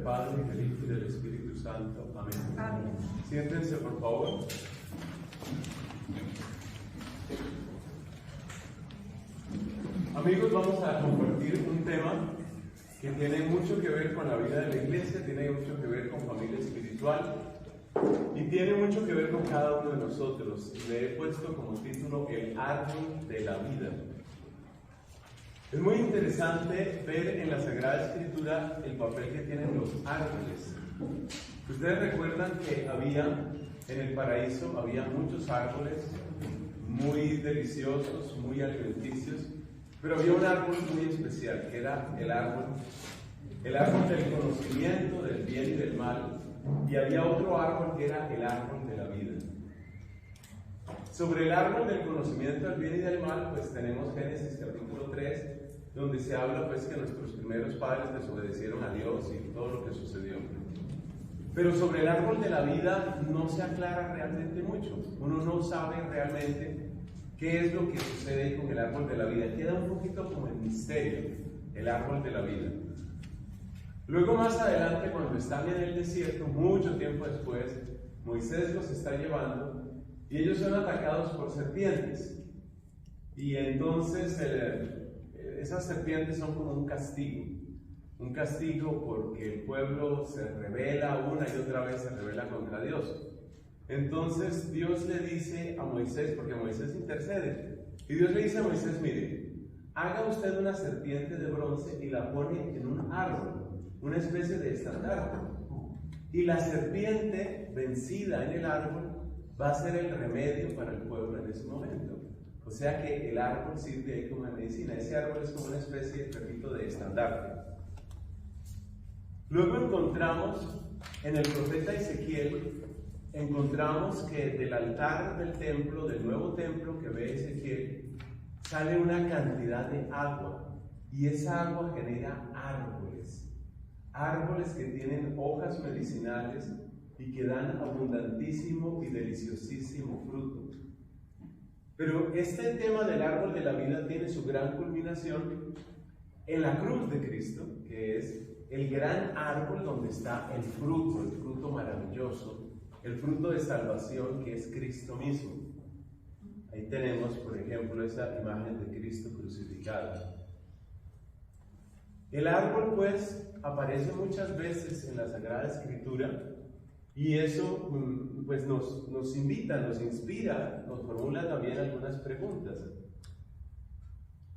Padre, del Hijo y del Espíritu Santo. Amén. Amén. Siéntense, por favor. Amigos, vamos a compartir un tema que tiene mucho que ver con la vida de la iglesia, tiene mucho que ver con familia espiritual y tiene mucho que ver con cada uno de nosotros. Le he puesto como título El árbol de la vida. Es muy interesante ver en la Sagrada Escritura el papel que tienen los árboles. Ustedes recuerdan que en el paraíso había muchos árboles muy deliciosos, muy alimenticios, pero había un árbol muy especial, que era el árbol del conocimiento del bien y del mal, y había otro árbol que era el árbol de la vida. Sobre el árbol del conocimiento del bien y del mal, pues tenemos Génesis capítulo 3, donde se habla pues que nuestros primeros padres desobedecieron a Dios y todo lo que sucedió. Pero sobre el árbol de la vida no se aclara realmente mucho. Uno no sabe realmente qué es lo que sucede con el árbol de la vida. Queda un poquito como el misterio, el árbol de la vida. Luego más adelante, cuando están en el desierto, mucho tiempo después, Moisés los está llevando y ellos son atacados por serpientes. Y entonces esas serpientes son como un castigo porque el pueblo se rebela una y otra vez, se rebela contra Dios. Entonces Dios le dice a Moisés, porque Moisés intercede, y Dios le dice a Moisés: mire, haga usted una serpiente de bronce y la pone en un árbol, una especie de estandarte, y la serpiente vencida en el árbol va a ser el remedio para el pueblo en ese momento. O sea que el árbol sirve ahí como medicina. Ese árbol es como una especie, repito, de estandarte. Luego encontramos en el profeta Ezequiel, encontramos que del altar del templo, del nuevo templo que ve Ezequiel, sale una cantidad de agua, y esa agua genera árboles que tienen hojas medicinales y que dan abundantísimo y deliciosísimo fruto. Pero este tema del árbol de la vida tiene su gran culminación en la cruz de Cristo, que es el gran árbol donde está el fruto maravilloso, el fruto de salvación que es Cristo mismo. Ahí tenemos, por ejemplo, esa imagen de Cristo crucificado. El árbol, pues, aparece muchas veces en la Sagrada Escritura, y eso pues nos invita, nos inspira, nos formula también algunas preguntas.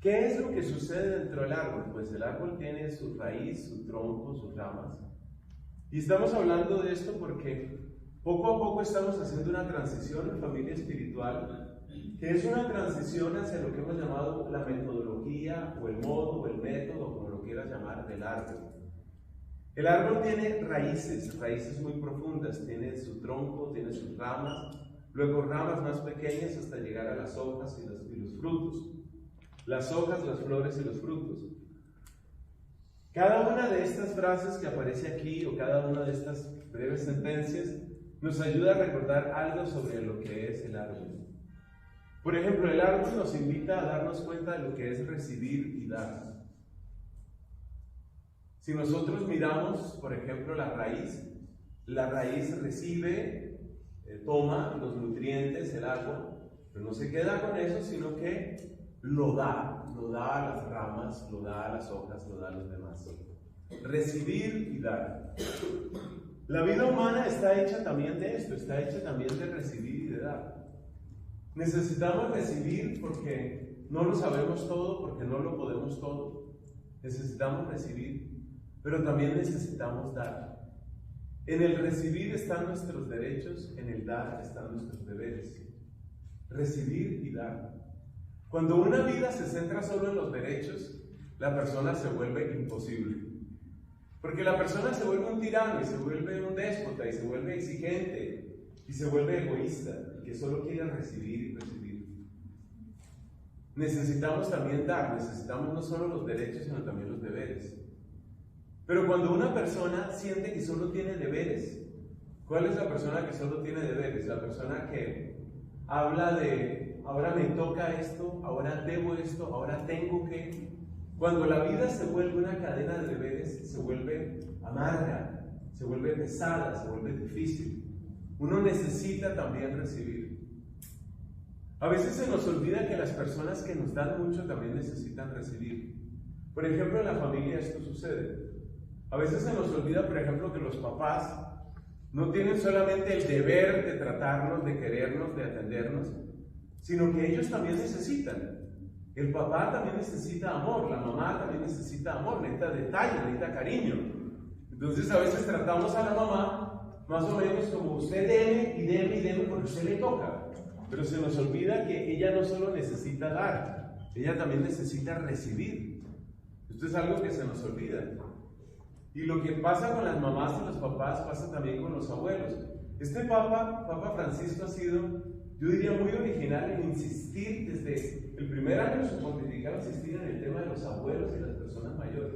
¿Qué es lo que sucede dentro del árbol? Pues el árbol tiene su raíz, su tronco, sus ramas. Y estamos hablando de esto porque poco a poco estamos haciendo una transición en familia espiritual, que es una transición hacia lo que hemos llamado la metodología, o el modo, o el método, como lo quieras llamar, del árbol. El árbol tiene raíces muy profundas, tiene su tronco, tiene sus ramas, luego ramas más pequeñas hasta llegar a las hojas y los frutos. Las hojas, las flores y los frutos. Cada una de estas frases que aparece aquí, o cada una de estas breves sentencias, nos ayuda a recordar algo sobre lo que es el árbol. Por ejemplo, el árbol nos invita a darnos cuenta de lo que es recibir y dar. Si nosotros miramos, por ejemplo, la raíz recibe, toma los nutrientes, el agua, pero no se queda con eso, sino que lo da a las ramas, lo da a las hojas, lo da a los demás. Recibir y dar. La vida humana está hecha también de esto, está hecha también de recibir y de dar. Necesitamos recibir porque no lo sabemos todo, porque no lo podemos todo. Necesitamos recibir, pero también necesitamos dar. En el recibir están nuestros derechos, en el dar están nuestros deberes. Recibir y dar. Cuando una vida se centra solo en los derechos, la persona se vuelve imposible. Porque la persona se vuelve un tirano, y se vuelve un déspota, y se vuelve exigente, y se vuelve egoísta, que solo quiere recibir y recibir. Necesitamos también dar, necesitamos no solo los derechos, sino también los deberes. Pero cuando una persona siente que solo tiene deberes, ¿cuál es la persona que solo tiene deberes? La persona que habla de, ahora me toca esto, ahora debo esto, ahora tengo que. Cuando la vida se vuelve una cadena de deberes, se vuelve amarga, se vuelve pesada, se vuelve difícil. Uno necesita también recibir. A veces se nos olvida que las personas que nos dan mucho también necesitan recibir. Por ejemplo, en la familia esto sucede. A veces se nos olvida, por ejemplo, que los papás no tienen solamente el deber de tratarnos, de querernos, de atendernos, sino que ellos también necesitan. El papá también necesita amor, la mamá también necesita amor, necesita detalle, necesita cariño. Entonces a veces tratamos a la mamá más o menos como usted deme y deme y deme porque usted le toca. Pero se nos olvida que ella no solo necesita dar, ella también necesita recibir. Esto es algo que se nos olvida. Y lo que pasa con las mamás y los papás pasa también con los abuelos. Este Papa Francisco ha sido, yo diría, muy original en insistir desde el primer año de su pontificado, insistir en el tema de los abuelos y las personas mayores.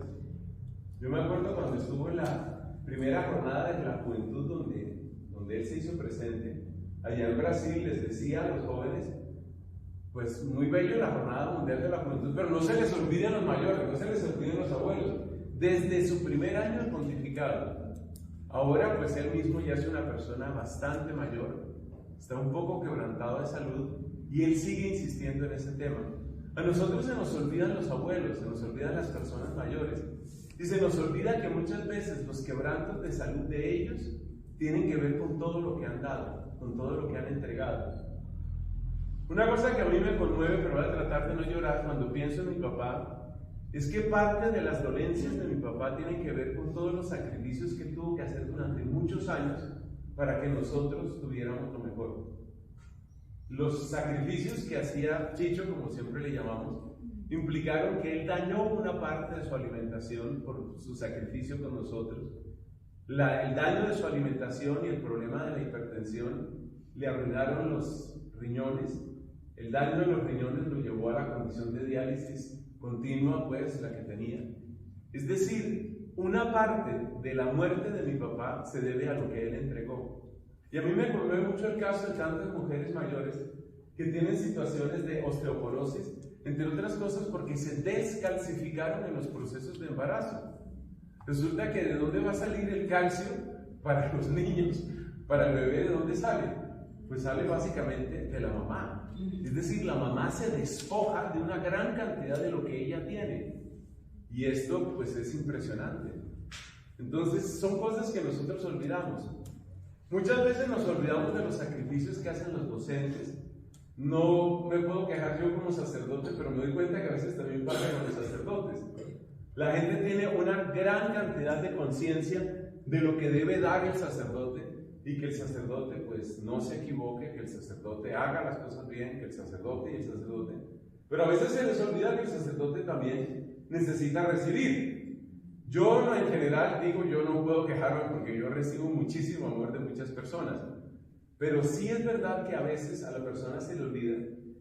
Yo me acuerdo cuando estuvo en la primera jornada de la juventud donde él se hizo presente, allá en Brasil, les decía a los jóvenes, pues muy bello la Jornada Mundial de la Juventud, pero no se les olviden los mayores, no se les olviden los abuelos. Desde su primer año de pontificado, ahora pues él mismo ya es una persona bastante mayor, está un poco quebrantado de salud y él sigue insistiendo en ese tema. A nosotros se nos olvidan los abuelos, se nos olvidan las personas mayores y se nos olvida que muchas veces los quebrantos de salud de ellos tienen que ver con todo lo que han dado, con todo lo que han entregado. Una cosa que a mí me conmueve, pero voy a tratar de no llorar cuando pienso en mi papá, es que parte de las dolencias de mi papá tienen que ver con todos los sacrificios que tuvo que hacer durante muchos años para que nosotros tuviéramos lo mejor. Los sacrificios que hacía Chicho, como siempre le llamamos, implicaron que él dañó una parte de su alimentación por su sacrificio con nosotros. El daño de su alimentación y el problema de la hipertensión le arruinaron los riñones. El daño de los riñones lo llevó a la condición de diálisis continua, pues, la que tenía. Es decir, una parte de la muerte de mi papá se debe a lo que él entregó. Y a mí me conmueve mucho el caso de tantas mujeres mayores que tienen situaciones de osteoporosis, entre otras cosas porque se descalcificaron en los procesos de embarazo. Resulta que ¿de dónde va a salir el calcio para los niños, para el bebé? ¿De dónde sale? Pues sale básicamente de la mamá. Es decir, la mamá se despoja de una gran cantidad de lo que ella tiene. Y esto pues es impresionante. Entonces son cosas que nosotros olvidamos. Muchas veces nos olvidamos de los sacrificios que hacen los docentes. No me puedo quejar yo como sacerdote, pero me doy cuenta que a veces también pasa con los sacerdotes. La gente tiene una gran cantidad de conciencia de lo que debe dar el sacerdote y que el sacerdote pues no se equivoque, que el sacerdote haga las cosas bien, que el sacerdote y el sacerdote. Pero a veces se les olvida que el sacerdote también necesita recibir. Yo no, en general digo, yo no puedo quejarme porque yo recibo muchísimo amor de muchas personas. Pero sí es verdad que a veces a la persona se le olvida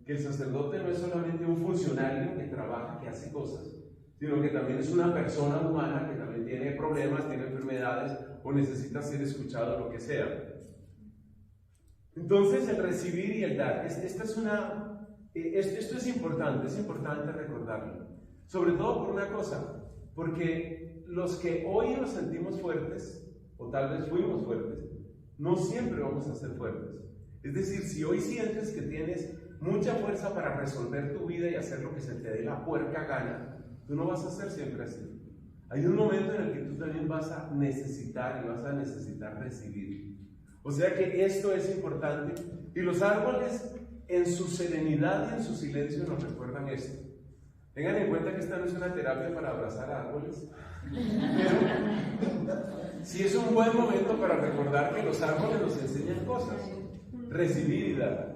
que el sacerdote no es solamente un funcionario que trabaja, que hace cosas, sino que también es una persona humana que también tiene problemas, tiene enfermedades o necesita ser escuchado, lo que sea. Entonces el recibir y el dar, esto es importante recordarlo. Sobre todo por una cosa, porque los que hoy nos sentimos fuertes, o tal vez fuimos fuertes, no siempre vamos a ser fuertes. Es decir, si hoy sientes que tienes mucha fuerza para resolver tu vida y hacer lo que se te dé la puerca gana, tú no vas a ser siempre así. Hay un momento en el que tú también vas a necesitar y vas a necesitar recibir. O sea que esto es importante. Y los árboles en su serenidad y en su silencio nos recuerdan esto. Tengan en cuenta que esta no es una terapia para abrazar árboles, pero sí es un buen momento para recordar que los árboles nos enseñan cosas. Recibir y dar.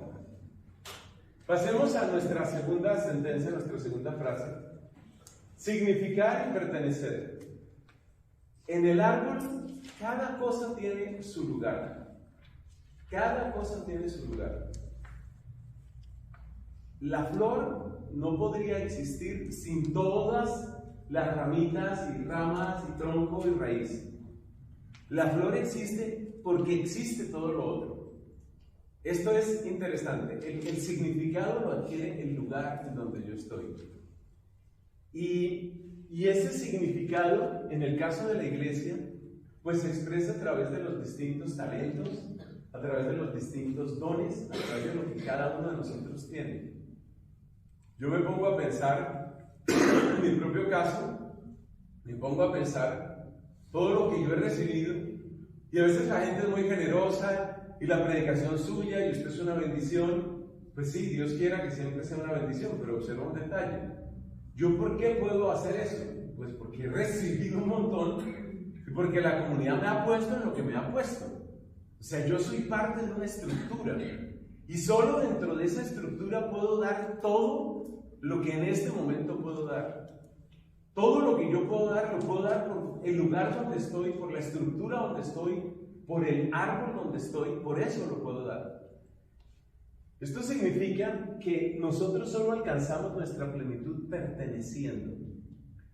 Pasemos a nuestra segunda sentencia, nuestra segunda frase. Significar y pertenecer. En el árbol, cada cosa tiene su lugar. Cada cosa tiene su lugar. La flor no podría existir sin todas las ramitas y ramas y tronco y raíz. La flor existe porque existe todo lo otro. Esto es interesante. El significado lo adquiere el lugar en donde yo estoy. Y ese significado, en el caso de la iglesia, pues se expresa a través de los distintos talentos, a través de los distintos dones, a través de lo que cada uno de nosotros tiene. Yo me pongo a pensar, en mi propio caso, me pongo a pensar todo lo que yo he recibido, y a veces la gente es muy generosa, y la predicación suya, y usted es una bendición. Pues sí, Dios quiera que siempre sea una bendición, pero observa un detalle. ¿Yo por qué puedo hacer eso? Pues porque he recibido un montón, y porque la comunidad me ha puesto en lo que me ha puesto. O sea, yo soy parte de una estructura, y solo dentro de esa estructura puedo dar todo lo que en este momento puedo dar. Todo lo que yo puedo dar, lo puedo dar por el lugar donde estoy, por la estructura donde estoy, por el árbol donde estoy, por eso lo puedo dar. Esto significa que nosotros solo alcanzamos nuestra plenitud perteneciendo.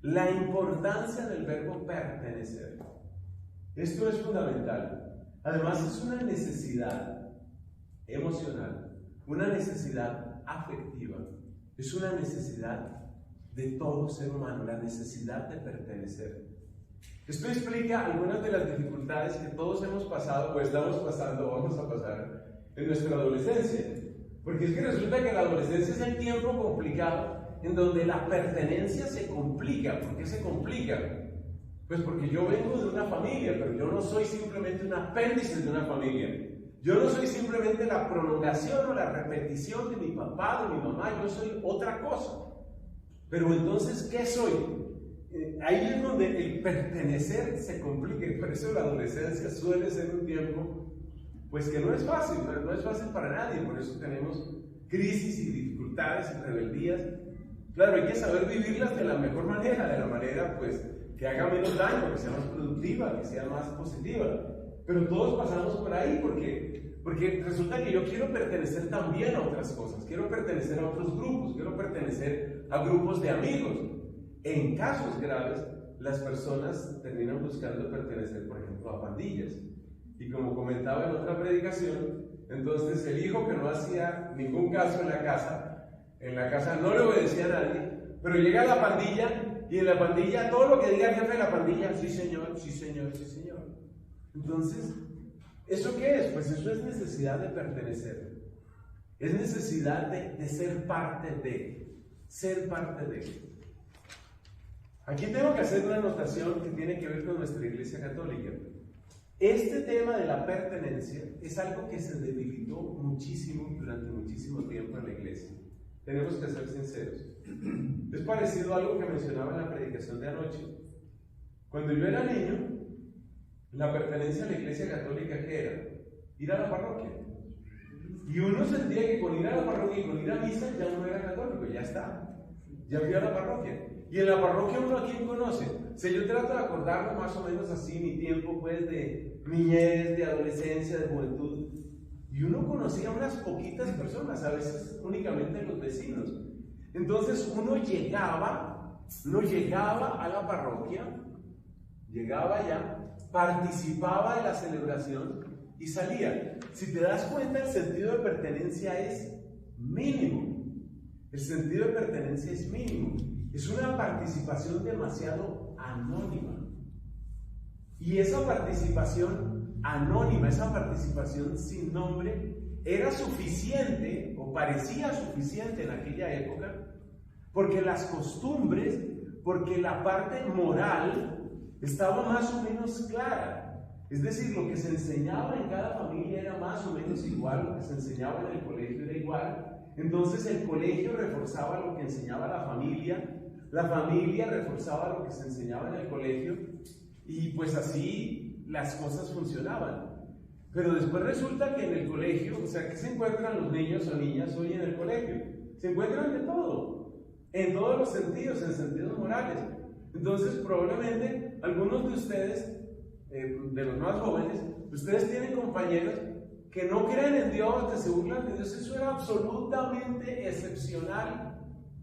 La importancia del verbo pertenecer. Esto es fundamental. Además es una necesidad emocional, una necesidad afectiva, es una necesidad de todo ser humano, la necesidad de pertenecer. Esto explica algunas de las dificultades que todos hemos pasado o estamos pasando o vamos a pasar en nuestra adolescencia. Porque es que resulta que la adolescencia es el tiempo complicado en donde la pertenencia se complica. ¿Por qué se complica? Pues porque yo vengo de una familia, pero yo no soy simplemente un apéndice de una familia. Yo no soy simplemente la prolongación o la repetición de mi papá, de mi mamá, yo soy otra cosa. Pero entonces, ¿qué soy? Ahí es donde el pertenecer se complica, y por eso la adolescencia suele ser un tiempo pues que no es fácil, pero no es fácil para nadie, por eso tenemos crisis y dificultades y rebeldías. Claro, hay que saber vivirlas de la mejor manera, de la manera pues que haga menos daño, que sea más productiva, que sea más positiva. Pero todos pasamos por ahí porque resulta que yo quiero pertenecer también a otras cosas, quiero pertenecer a otros grupos, quiero pertenecer a grupos de amigos. En casos graves, las personas terminan buscando pertenecer, por ejemplo, a pandillas. Y como comentaba en otra predicación, entonces el hijo que no hacía ningún caso en la casa no le obedecía a nadie, pero llega a la pandilla y en la pandilla todo lo que diga el jefe de la pandilla, sí señor, sí señor, sí señor. Entonces, ¿eso qué es? Pues eso es necesidad de pertenecer, es necesidad de ser parte de, ser parte de. Aquí tengo que hacer una anotación que tiene que ver con nuestra Iglesia Católica. Este tema de la pertenencia es algo que se debilitó muchísimo durante muchísimo tiempo en la iglesia. Tenemos que ser sinceros. Es parecido a algo que mencionaba en la predicación de anoche. Cuando yo era niño, la pertenencia a la Iglesia Católica, ¿qué era? Ir a la parroquia. Y uno sentía que con ir a la parroquia y con ir a misa ya uno era católico, ya está. Ya fui a la parroquia. Y en la parroquia uno a quién conoce. O sea, yo trato de acordarme más o menos así mi tiempo pues de niñez, de adolescencia, de juventud. Y uno conocía unas poquitas personas, a veces únicamente los vecinos. Entonces uno llegaba a la parroquia, llegaba allá, participaba de la celebración y salía. Si te das cuenta, el sentido de pertenencia es mínimo. El sentido de pertenencia es mínimo. Es una participación demasiado anónima. Y esa participación anónima, esa participación sin nombre, era suficiente, o parecía suficiente en aquella época, porque las costumbres, porque la parte moral estaba más o menos clara. Es decir, lo que se enseñaba en cada familia era más o menos igual, lo que se enseñaba en el colegio era igual. Entonces el colegio reforzaba lo que enseñaba la familia reforzaba lo que se enseñaba en el colegio, y pues así las cosas funcionaban. Pero después resulta que en el colegio, o sea, ¿qué se encuentran los niños o niñas hoy en el colegio? Se encuentran de todo, en todos los sentidos, en sentidos morales. Entonces probablemente algunos de ustedes, de los más jóvenes, ustedes tienen compañeros que no creen en Dios, que se burlan de Dios. Eso era absolutamente excepcional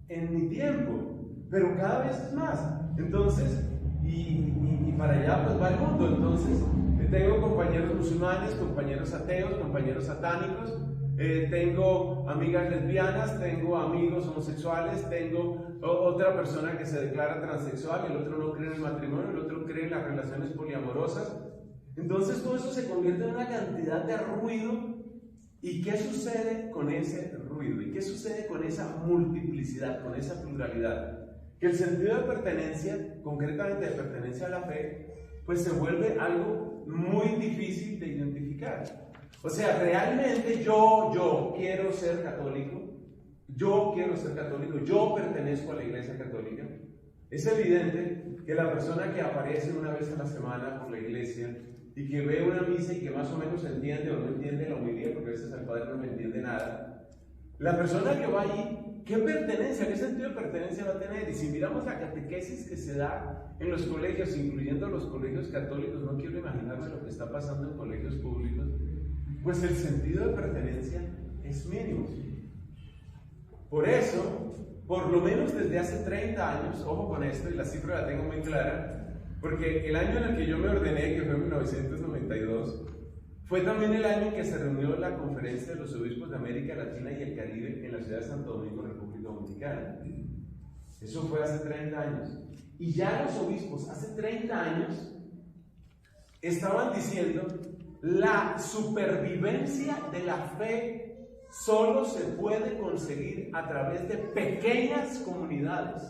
en mi tiempo, pero cada vez es más. Entonces, y para allá pues va el mundo. Entonces, tengo compañeros musulmanes, compañeros ateos, compañeros satánicos, tengo amigas lesbianas, tengo amigos homosexuales, tengo otra persona que se declara transexual, el otro no cree en el matrimonio, el otro cree en las relaciones poliamorosas. Entonces todo eso se convierte en una cantidad de ruido. ¿Y qué sucede con ese ruido? ¿Y qué sucede con esa multiplicidad, con esa pluralidad? Que el sentido de pertenencia, concretamente de pertenencia a la fe, pues se vuelve algo muy difícil de identificar. O sea, realmente yo quiero ser católico, yo pertenezco a la Iglesia Católica. Es evidente que la persona que aparece una vez a la semana por la iglesia y que ve una misa y que más o menos entiende o no entiende la homilía, porque a veces el padre no me entiende nada, la persona que va allí, ¿qué pertenencia, qué sentido de pertenencia va a tener? Y si miramos la catequesis que se da en los colegios, incluyendo los colegios católicos, no quiero imaginarme lo que está pasando en colegios públicos, pues el sentido de pertenencia es mínimo. Por eso, por lo menos desde hace 30 años, ojo con esto, y la cifra la tengo muy clara, porque el año en el que yo me ordené, que fue en 1992, fue también el año en que se reunió la Conferencia de los Obispos de América Latina y el Caribe en la ciudad de Santo Domingo, República Dominicana. Eso fue hace 30 años. Y ya los obispos, hace 30 años, estaban diciendo: la supervivencia de la fe solo se puede conseguir a través de pequeñas comunidades.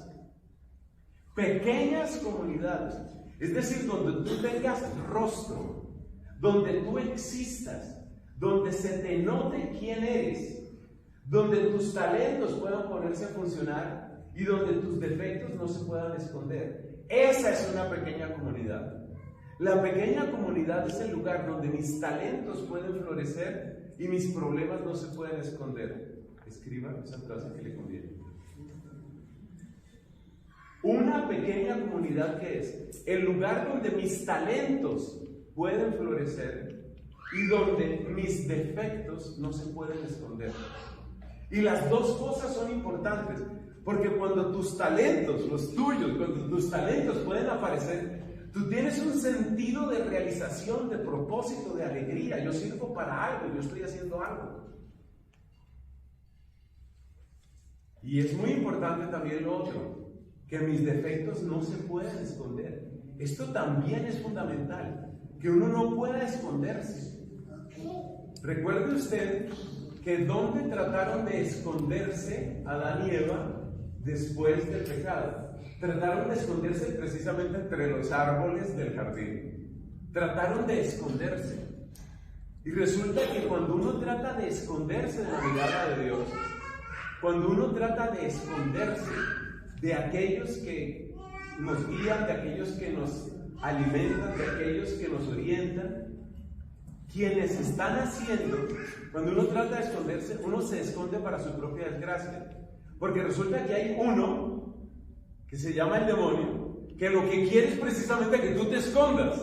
Pequeñas comunidades. Es decir, donde tú tengas rostro, donde tú existas, donde se te note quién eres, donde tus talentos puedan ponerse a funcionar y donde tus defectos no se puedan esconder. Esa es una pequeña comunidad. La pequeña comunidad es el lugar donde mis talentos pueden florecer y mis problemas no se pueden esconder. Escriba esa frase que le conviene. Una pequeña comunidad, que es el lugar donde mis talentos pueden florecer y donde mis defectos no se pueden esconder. Y las dos cosas son importantes, porque cuando tus talentos, los tuyos, cuando tus talentos pueden aparecer, tú tienes un sentido de realización, de propósito, de alegría. Yo sirvo para algo, yo estoy haciendo algo. Y es muy importante también lo otro, que mis defectos no se pueden esconder. Esto también es fundamental, que uno no pueda esconderse. Recuerde usted que ¿dónde trataron de esconderse Adán y Eva después del pecado? Trataron de esconderse precisamente entre los árboles del jardín. Trataron de esconderse. Y resulta que cuando uno trata de esconderse de la mirada de Dios, cuando uno trata de esconderse de aquellos que nos guían, de aquellos que nos alimentan, de aquellos que nos orientan, quienes están haciendo, cuando uno trata de esconderse, uno se esconde para su propia desgracia. Porque resulta que hay uno que se llama el demonio, que lo que quiere es precisamente que tú te escondas.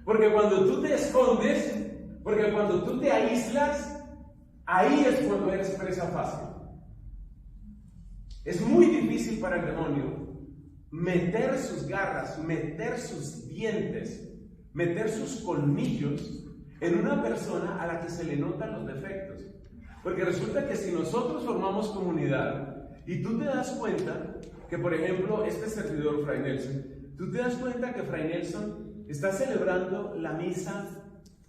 Porque cuando tú te escondes, porque cuando tú te aíslas, ahí es cuando eres presa fácil. Es muy difícil para el demonio meter sus garras, meter sus dientes, meter sus colmillos en una persona a la que se le notan los defectos. Porque resulta que si nosotros formamos comunidad y tú te das cuenta que, por ejemplo, este servidor, Fray Nelson, tú te das cuenta que Fray Nelson está celebrando la misa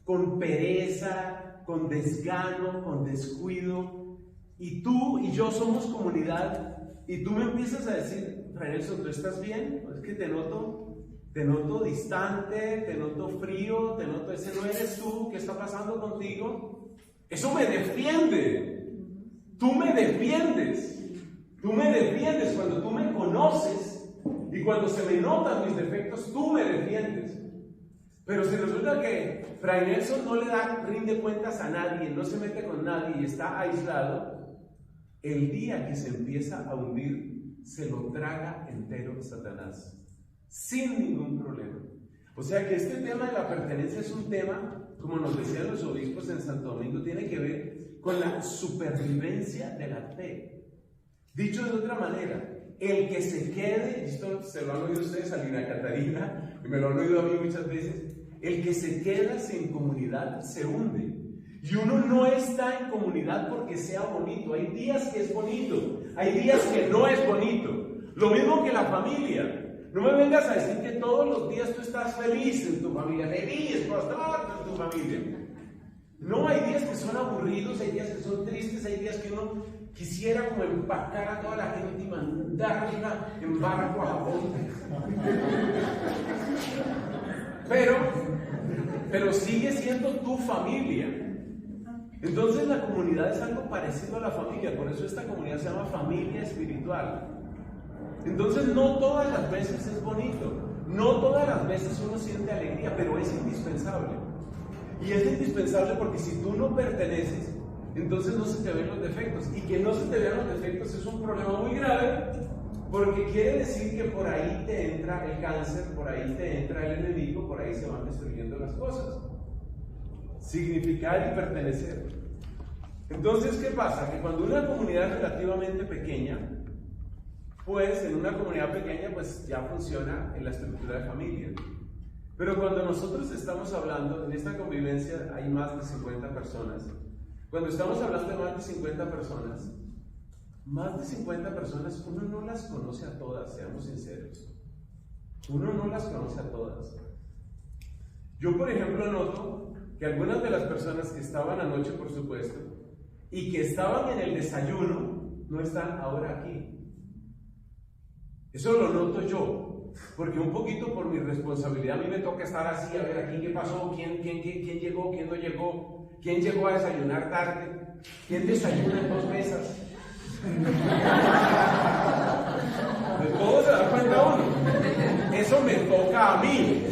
con pereza, con desgano, con descuido, y tú y yo somos comunidad, y tú me empiezas a decir: Fray Nelson, ¿tú estás bien? Es que te noto distante, te noto frío, te noto, ese no eres tú, ¿qué está pasando contigo? Eso me defiende. Tú me defiendes. Tú me defiendes cuando tú me conoces y cuando se me notan mis defectos, tú me defiendes. Pero si resulta que Fray Nelson no le rinde cuentas a nadie, no se mete con nadie y está aislado, el día que se empieza a hundir, se lo traga entero Satanás, sin ningún problema. O sea que este tema de la pertenencia es un tema, como nos decían los obispos en Santo Domingo, tiene que ver con la supervivencia de la fe. Dicho de otra manera, el que se quede, esto se lo han oído ustedes a Lina Catarina, y me lo han oído a mí muchas veces, el que se queda sin comunidad se hunde. Y uno no está en comunidad porque sea bonito. Hay días que es bonito, hay días que no es bonito. Lo mismo que la familia. No me vengas a decir que todos los días tú estás feliz en tu familia, feliz, Dios, toda tu familia. No, hay días que son aburridos, hay días que son tristes, hay días que uno quisiera como empacar a toda la gente y mandarla en barco a Japón. Pero sigue siendo tu familia. Entonces la comunidad es algo parecido a la familia, por eso esta comunidad se llama familia espiritual. Entonces no todas las veces es bonito, no todas las veces uno siente alegría, pero es indispensable. Y es indispensable porque si tú no perteneces, entonces no se te ven los defectos. Y que no se te vean los defectos es un problema muy grave, porque quiere decir que por ahí te entra el cáncer, por ahí te entra el enemigo, por ahí se van destruyendo las cosas. Significar y pertenecer. Entonces, ¿qué pasa? Que cuando una comunidad es relativamente pequeña, pues en una comunidad pequeña pues ya funciona en la estructura de familia. Pero cuando nosotros estamos hablando, en esta convivencia hay más de 50 personas. Cuando estamos hablando de más de 50 personas, uno no las conoce a todas, seamos sinceros. Uno no las conoce a todas. Yo, por ejemplo, noto que algunas de las personas que estaban anoche, por supuesto, y que estaban en el desayuno, no están ahora aquí. Eso lo noto yo, porque un poquito por mi responsabilidad a mí me toca estar así, a ver aquí qué pasó, quién llegó, quién no llegó, quién llegó a desayunar tarde, quién desayuna en 2 mesas. De todo se da cuenta uno. Eso me toca a mí.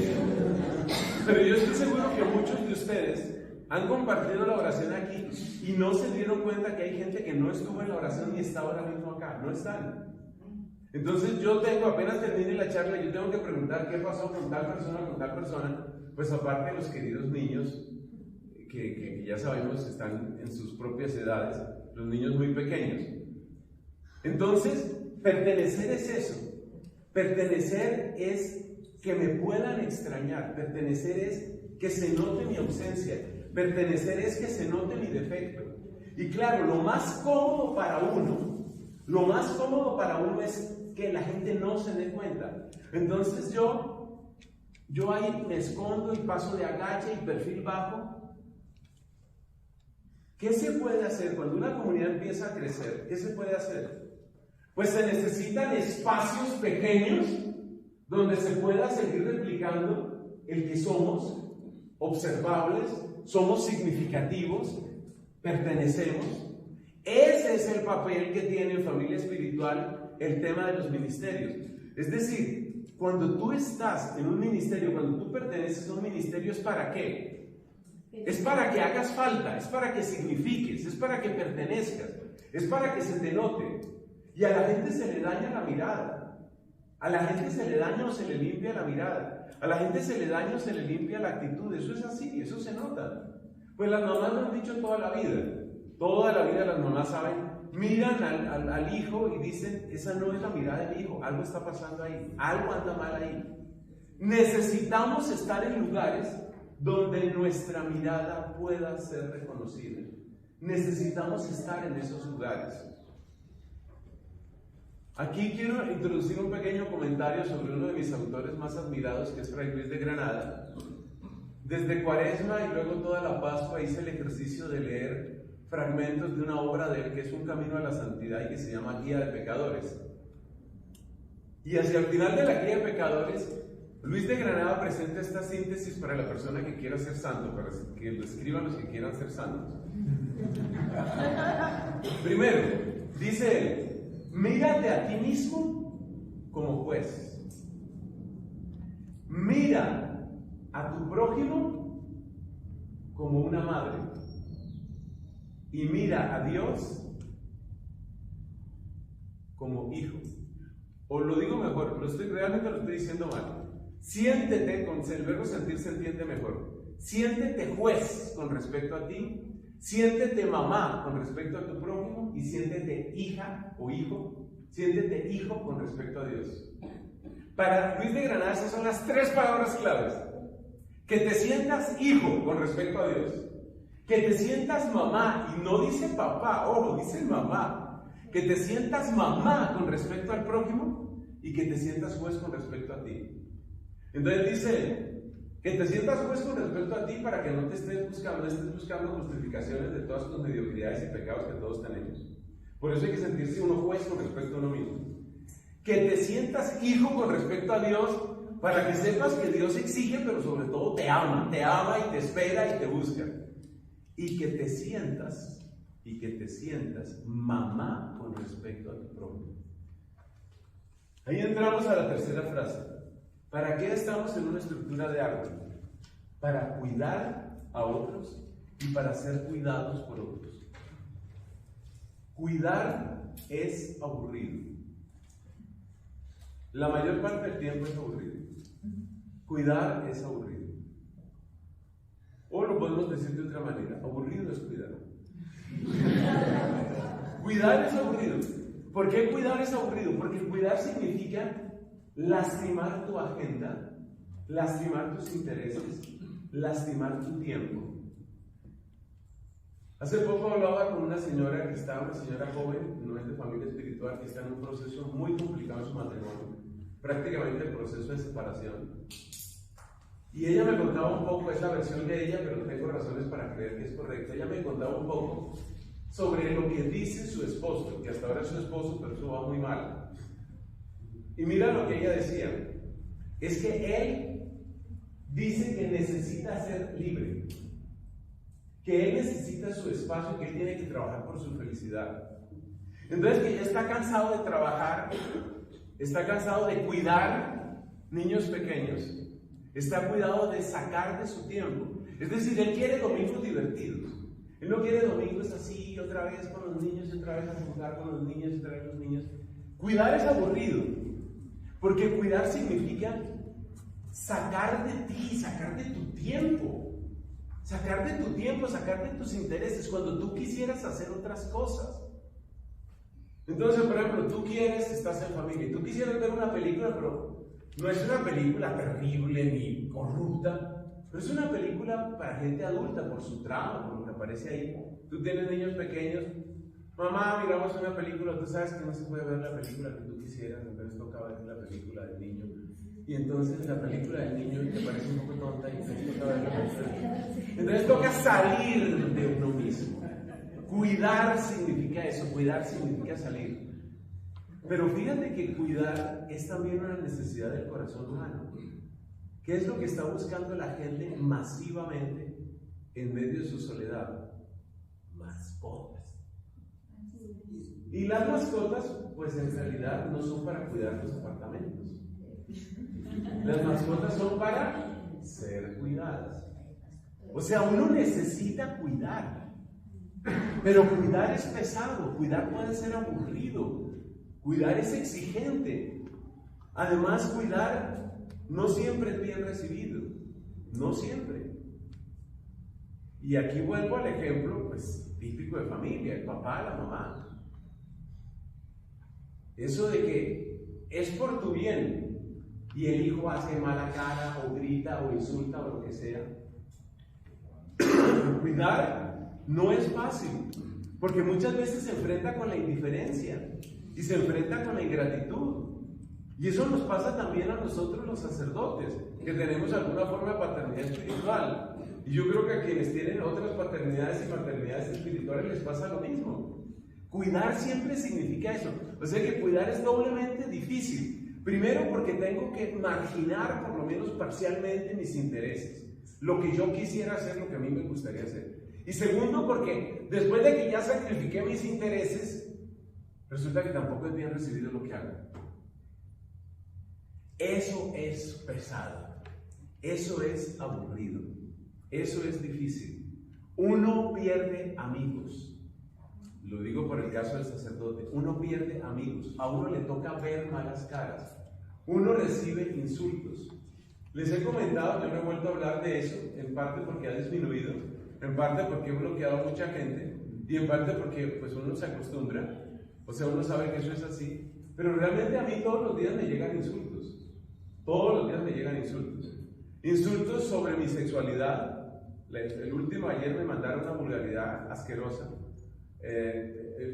Pero yo estoy seguro que muchos de ustedes han compartido la oración aquí y no se dieron cuenta que hay gente que no estuvo en la oración ni está ahora mismo acá, no están. Entonces yo apenas termine la charla, yo tengo que preguntar qué pasó con tal persona, pues aparte de los queridos niños que ya sabemos están en sus propias edades, los niños muy pequeños. Entonces, pertenecer es eso. Pertenecer es que me puedan extrañar. Pertenecer es que se note mi ausencia. Pertenecer es que se note mi defecto. Y claro, lo más cómodo para uno es que la gente no se dé cuenta. Entonces yo ahí me escondo y paso de agache y perfil bajo. ¿Qué se puede hacer cuando una comunidad empieza a crecer? ¿Qué se puede hacer? Pues se necesitan espacios pequeños donde se pueda seguir replicando el que somos, observables, somos significativos, pertenecemos. Ese es el papel que tiene en familia espiritual el tema de los ministerios. Es decir, cuando tú estás en un ministerio, cuando tú perteneces a un ministerio, ¿es para qué? Es para que hagas falta, es para que signifiques, es para que pertenezcas, es para que se te note. Y a la gente se le daña la mirada, a la gente se le daña o se le limpia la mirada, a la gente se le daña o se le limpia la actitud. Eso es así, eso se nota. Pues las mamás lo han dicho toda la vida las mamás saben, miran al hijo y dicen, esa no es la mirada del hijo, algo está pasando ahí, algo anda mal ahí. Necesitamos estar en lugares donde nuestra mirada pueda ser reconocida. Necesitamos estar en esos lugares. Aquí quiero introducir un pequeño comentario sobre uno de mis autores más admirados, que es Fray Luis de Granada. Desde Cuaresma y luego toda la Pascua hice el ejercicio de leer fragmentos de una obra de él que es Un camino a la santidad y que se llama Guía de Pecadores. Y hacia el final de la Guía de Pecadores, Luis de Granada presenta esta síntesis para la persona que quiera ser santo, para que lo escriban los que quieran ser santos. Primero, dice él, mírate a ti mismo como juez. Mira a tu prójimo como una madre. Y mira a Dios como hijo. O lo digo mejor, realmente lo estoy diciendo mal. Siéntete, con el verbo sentir se entiende mejor. Siéntete juez con respecto a ti, siéntete mamá con respecto a tu prójimo y siéntete hija o hijo, siéntete hijo con respecto a Dios. Para Luis de Granada esas son las 3 palabras claves. Que te sientas hijo con respecto a Dios, que te sientas mamá, y no dice papá, ojo, dice mamá, que te sientas mamá con respecto al prójimo y que te sientas juez con respecto a ti. Entonces dice, Que te sientas juez con respecto a ti para que no estés buscando justificaciones de todas tus mediocridades y pecados que todos tenemos. Por eso hay que sentirse uno juez con respecto a uno mismo. Que te sientas hijo con respecto a Dios para que sepas que Dios exige, pero sobre todo te ama y te espera y te busca. Y que te sientas mamá con respecto a tu propio. Ahí entramos a la tercera frase. ¿Para qué estamos en una estructura de árbol? Para cuidar a otros y para ser cuidados por otros. Cuidar es aburrido. La mayor parte del tiempo es aburrido. Cuidar es aburrido. O lo podemos decir de otra manera, aburrido es cuidar. Cuidar es aburrido. ¿Por qué cuidar es aburrido? Porque cuidar significa lastimar tu agenda, lastimar tus intereses, lastimar tu tiempo. Hace poco hablaba con una señora joven, no es de familia espiritual, que está en un proceso muy complicado en su matrimonio, prácticamente el proceso de separación. Y ella me contaba un poco, es la versión de ella, pero tengo razones para creer que es correcta. Ella me contaba un poco sobre lo que dice su esposo, que hasta ahora es su esposo, pero eso va muy mal. Y mira lo que ella decía, es que él dice que necesita ser libre, que él necesita su espacio, que él tiene que trabajar por su felicidad. Entonces que ya está cansado de trabajar, está cansado de cuidar niños pequeños, está cuidado de sacar de su tiempo. Es decir, él quiere domingos divertidos. Él no quiere domingos así, otra vez con los niños, y otra vez a jugar con los niños, y otra vez con los niños. Cuidar es aburrido, porque cuidar significa sacar de ti, sacar de tu tiempo, sacar de tus intereses, cuando tú quisieras hacer otras cosas. Entonces, por ejemplo, estás en familia, y tú quisieras ver una película, pero no es una película terrible ni corrupta, pero es una película para gente adulta, por su trama, por lo que aparece ahí. Tú tienes niños pequeños, mamá, miramos una película, tú sabes que no se puede ver la película que tú quisieras, entonces toca ver la película del niño. Y entonces la película del niño te parece un poco tonta y entonces toca ver la película. Entonces toca salir de uno mismo. Cuidar significa eso, cuidar significa salir. Pero fíjate que cuidar es también una necesidad del corazón humano. ¿Qué es lo que está buscando la gente masivamente en medio de su soledad? Mascotas. Y las mascotas, pues en realidad no son para cuidar los apartamentos. Las mascotas son para ser cuidadas. O sea, uno necesita cuidar. Pero cuidar es pesado, cuidar puede ser aburrido, cuidar es exigente. Además, cuidar no siempre es bien recibido, no siempre. Y aquí vuelvo al ejemplo, pues, típico de familia, el papá, la mamá. Eso de que es por tu bien y el hijo hace mala cara o grita o insulta o lo que sea. Cuidar no es fácil, porque muchas veces se enfrenta con la indiferencia y se enfrenta con la ingratitud. Y eso nos pasa también a nosotros los sacerdotes, que tenemos alguna forma de paternidad espiritual. Y yo creo que a quienes tienen otras paternidades y maternidades espirituales les pasa lo mismo. Cuidar siempre significa eso. O sea que cuidar es doblemente difícil. Primero porque tengo que marginar por lo menos parcialmente mis intereses. Lo que yo quisiera hacer, lo que a mí me gustaría hacer. Y segundo porque después de que ya sacrifiqué mis intereses, resulta que tampoco es bien recibido lo que hago. Eso es pesado, eso es aburrido, eso es difícil. Uno pierde amigos, lo digo por el caso del sacerdote, uno pierde amigos, a uno le toca ver malas caras, uno recibe insultos. Les he comentado, yo no he vuelto a hablar de eso, en parte porque ha disminuido, en parte porque he bloqueado a mucha gente y en parte porque pues uno se acostumbra, o sea, uno sabe que eso es así, pero realmente a mí todos los días me llegan insultos. Todos los días me llegan insultos. Insultos sobre mi sexualidad. El último ayer me mandaron una vulgaridad asquerosa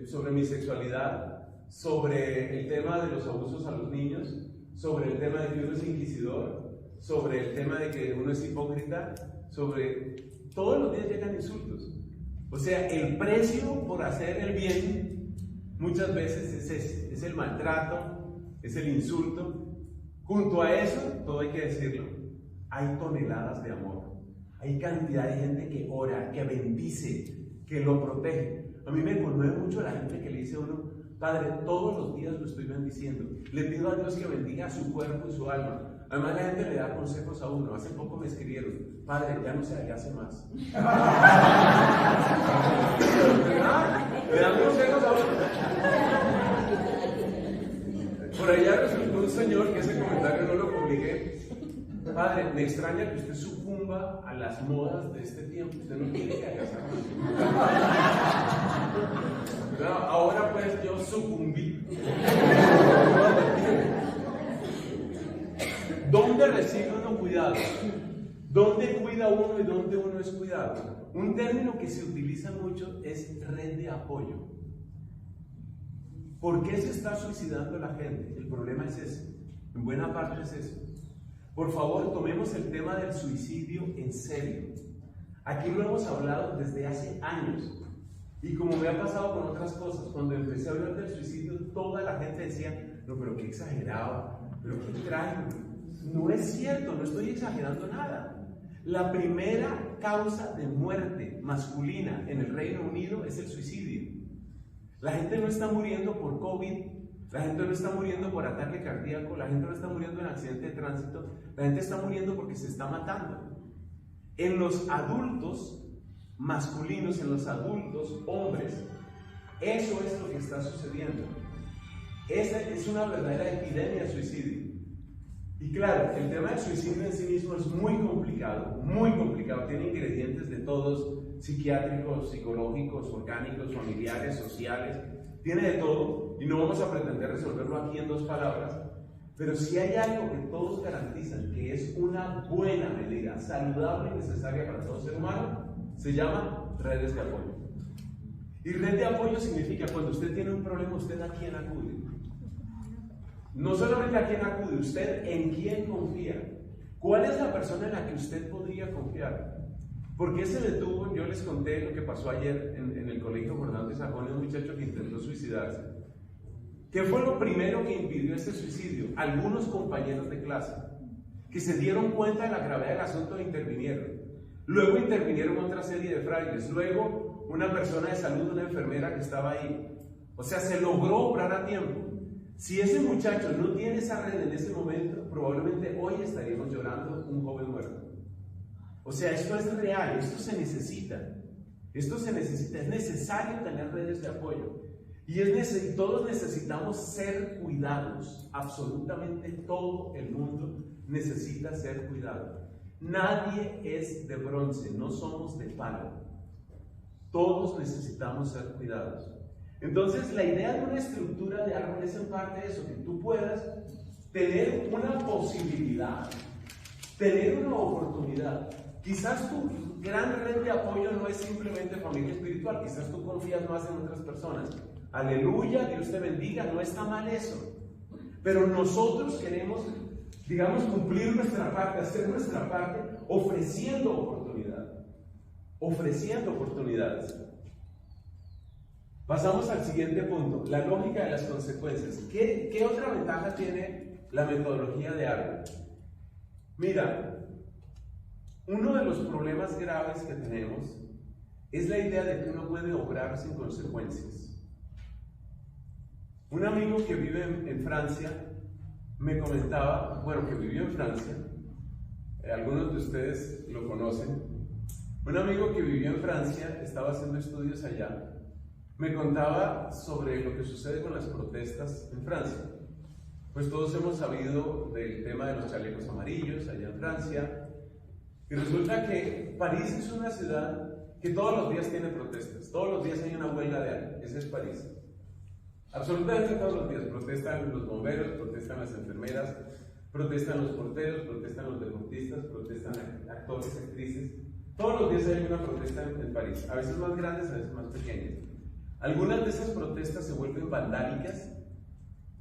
sobre mi sexualidad, sobre el tema de los abusos a los niños, sobre el tema de que uno es inquisidor, sobre el tema de que uno es hipócrita, sobre todos los días llegan insultos. O sea, el precio por hacer el bien muchas veces es ese, es el maltrato, es el insulto. Junto a eso, todo hay que decirlo, hay toneladas de amor, hay cantidad de gente que ora, que bendice, que lo protege. A mí me conmueve mucho la gente que le dice a uno: Padre, todos los días lo estoy bendiciendo, le pido a Dios que bendiga su cuerpo y su alma. Además, la gente le da consejos a uno. Hace poco me escribieron: Padre, ya no se hace más. Le dan consejos a uno. Por allá resultó un señor que ese comentario no lo publiqué: Padre, me extraña que usted sucumba a las modas de este tiempo. Usted no tiene que casar. Ahora pues yo sucumbí. ¿Dónde recibe uno cuidado? ¿Dónde cuida uno y dónde uno es cuidado? Un término que se utiliza mucho es red de apoyo. ¿Por qué se está suicidando la gente? El problema es ese. En buena parte es eso. Por favor, tomemos el tema del suicidio en serio. Aquí lo hemos hablado desde hace años. Y como me ha pasado con otras cosas, cuando empecé a hablar del suicidio, toda la gente decía: no, pero qué exagerado, pero qué trágico. No es cierto, no estoy exagerando nada. La primera causa de muerte masculina en el Reino Unido es el suicidio. La gente no está muriendo por COVID, la gente no está muriendo por ataque cardíaco, la gente no está muriendo en accidente de tránsito, la gente está muriendo porque se está matando. En los adultos masculinos, en los adultos hombres, eso es lo que está sucediendo. Esa es una verdadera epidemia de suicidio. Y claro, el tema del suicidio en sí mismo es muy complicado, tiene ingredientes de todos, psiquiátricos, psicológicos, orgánicos, familiares, sociales, tiene de todo, y no vamos a pretender resolverlo aquí en 2 palabras, pero si hay algo que todos garantizan que es una buena medida, saludable y necesaria para todo ser humano, se llama redes de apoyo. Y red de apoyo significa cuando usted tiene un problema, ¿usted a quién acude? No solamente a quién acude, usted en quién confía. ¿Cuál es la persona en la que usted podría confiar? ¿Por qué se detuvo? Yo les conté lo que pasó ayer en el colegio Jordán de Sajón, un muchacho que intentó suicidarse. ¿Qué fue lo primero que impidió este suicidio? Algunos compañeros de clase que se dieron cuenta de la gravedad del asunto e intervinieron. Luego intervinieron otra serie de frailes, luego una persona de salud, una enfermera que estaba ahí. O sea, se logró obrar a tiempo. Si ese muchacho no tiene esa red en ese momento, probablemente hoy estaríamos llorando un joven muerto. O sea, esto es real, esto se necesita. Esto se necesita, es necesario tener redes de apoyo. Y todos necesitamos ser cuidados. Absolutamente todo el mundo necesita ser cuidado. Nadie es de bronce, no somos de palo. Todos necesitamos ser cuidados. Entonces, la idea de una estructura de árbol es en parte eso, que tú puedas tener una posibilidad, tener una oportunidad. Quizás tu gran red de apoyo no es simplemente familia espiritual, quizás tú confías más en otras personas. Aleluya, Dios te bendiga, no está mal eso. Pero nosotros queremos, digamos, cumplir nuestra parte, hacer nuestra parte, ofreciendo oportunidades. Pasamos al siguiente punto, la lógica de las consecuencias. ¿Qué otra ventaja tiene la metodología de árbol? Mira, uno de los problemas graves que tenemos es la idea de que uno puede obrar sin consecuencias. Un amigo que vive en Francia me comentaba, que vivió en Francia, algunos de ustedes lo conocen, un amigo que vivió en Francia, estaba haciendo estudios allá, me contaba sobre lo que sucede con las protestas en Francia. Pues todos hemos sabido del tema de los chalecos amarillos allá en Francia, y resulta que París es una ciudad que todos los días tiene protestas, todos los días hay una huelga de hambre, ese es París. Absolutamente todos los días protestan los bomberos, protestan las enfermeras, protestan los porteros, protestan los deportistas, protestan actores, actrices. Todos los días hay una protesta en París, a veces más grandes, a veces más pequeñas. Algunas de esas protestas se vuelven vandálicas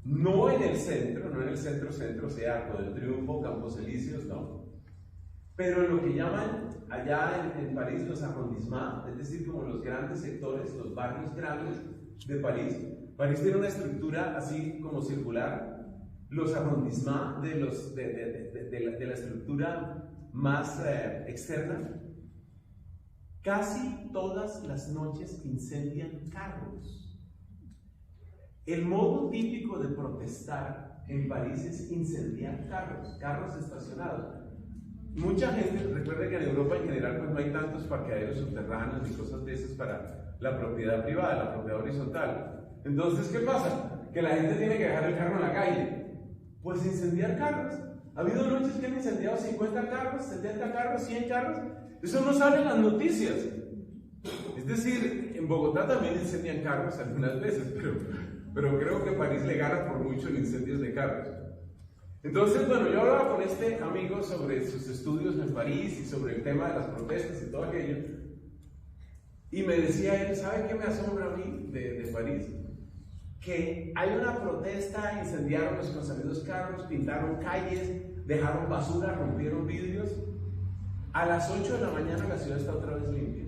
No en el centro, no en el centro, o sea, Arco del Triunfo, Campos Elíseos, no. Pero en lo que llaman allá en París los arrondissements, es decir, como los grandes sectores, los barrios grandes de París. París tiene una estructura así como circular. Los arrondissements de la estructura más externa, casi todas las noches incendian carros. El modo típico de protestar en París es incendiar carros estacionados. Mucha gente, recuerda que en Europa en general pues no hay tantos parqueaderos subterráneos y cosas de esas para la propiedad privada, la propiedad horizontal. Entonces, ¿qué pasa? Que la gente tiene que dejar el carro en la calle. Pues incendiar carros. Ha habido noches que han incendiado 50 carros, 70 carros, 100 carros. Eso no sale en las noticias. Es decir, en Bogotá también incendian carros algunas veces, pero creo que París le gana por mucho en incendios de carros. Entonces, bueno, yo hablaba con este amigo sobre sus estudios en París y sobre el tema de las protestas y todo aquello. Y me decía él, ¿sabe qué me asombra a mí de París? Que hay una protesta, incendiaron los consabidos carros, pintaron calles, dejaron basura, rompieron vidrios. A las 8 de la mañana la ciudad está otra vez limpia.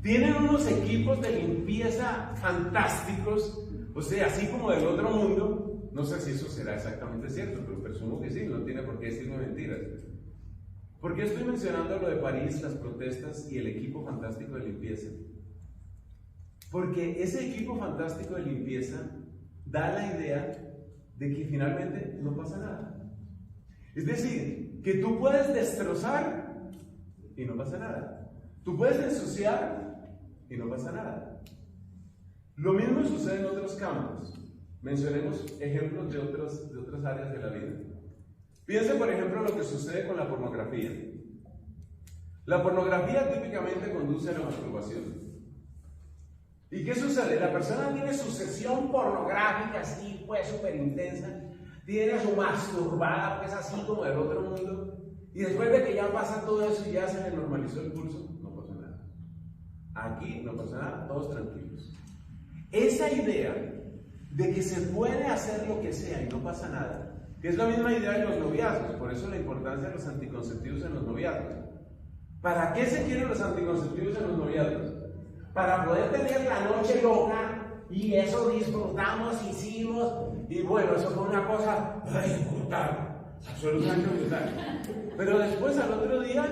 Tienen unos equipos de limpieza fantásticos, o sea, así como del otro mundo. No sé si eso será exactamente cierto, pero presumo que sí, no tiene por qué decirme mentiras. ¿Por qué estoy mencionando lo de París, las protestas y el equipo fantástico de limpieza? Porque ese equipo fantástico de limpieza da la idea de que finalmente no pasa nada. Es decir, que tú puedes destrozar y no pasa nada. Tú puedes ensuciar y no pasa nada. Lo mismo sucede en otros campos. Mencionemos ejemplos de otras áreas de la vida. Piense, por ejemplo, lo que sucede con la pornografía. La pornografía típicamente conduce a la masturbación. ¿Y qué sucede? La persona tiene su sesión pornográfica así, pues, súper intensa. Tiene su masturbada, pues, así como del otro mundo. Y después de que ya pasa todo eso y ya se le normalizó el pulso, no pasa nada. Aquí no pasa nada, todos tranquilos. Esa idea de que se puede hacer lo que sea y no pasa nada, que es la misma idea de los noviazgos, por eso la importancia de los anticonceptivos en los noviazgos. ¿Para qué se quieren los anticonceptivos en los noviazgos? Para poder tener la noche loca y eso disfrutamos, hicimos, y bueno, eso fue una cosa brutal, absolutamente brutal. Pero después al otro día,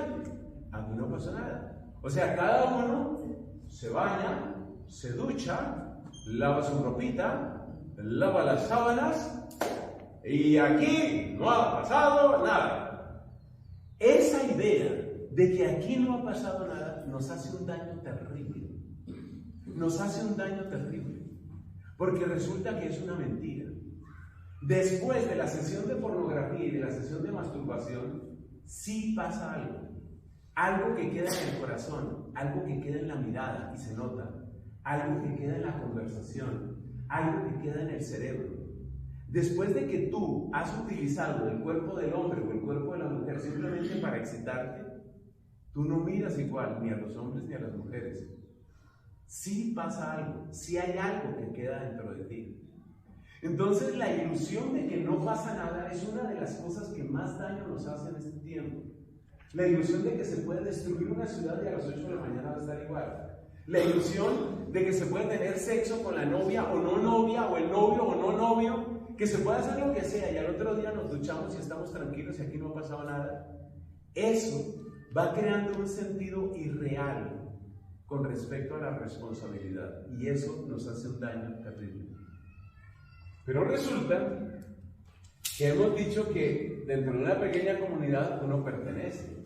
aquí no pasó nada. O sea, cada uno se baña, se ducha, lava su ropita, lava las sábanas y aquí no ha pasado nada. Esa idea de que aquí no ha pasado nada nos hace un daño terrible. Nos hace un daño terrible. Porque resulta que es una mentira. Después de la sesión de pornografía y de la sesión de masturbación, sí pasa algo. Algo que queda en el corazón, algo que queda en la mirada y se nota, algo que queda en la conversación, algo que queda en el cerebro. Después de que tú has utilizado el cuerpo del hombre o el cuerpo de la mujer simplemente para excitarte, tú no miras igual ni a los hombres ni a las mujeres. Sí pasa algo, sí hay algo que queda dentro de ti. Entonces la ilusión de que no pasa nada es una de las cosas que más daño nos hace en este tiempo. La ilusión de que se puede destruir una ciudad y a las 8 de la mañana va a estar igual. La ilusión de que se puede tener sexo con la novia, o el novio o no novio, que se puede hacer lo que sea y al otro día nos duchamos y estamos tranquilos y aquí no ha pasado nada. Eso va creando un sentido irreal con respecto a la responsabilidad y eso nos hace un daño terrible. Pero resulta que hemos dicho que dentro de una pequeña comunidad uno pertenece.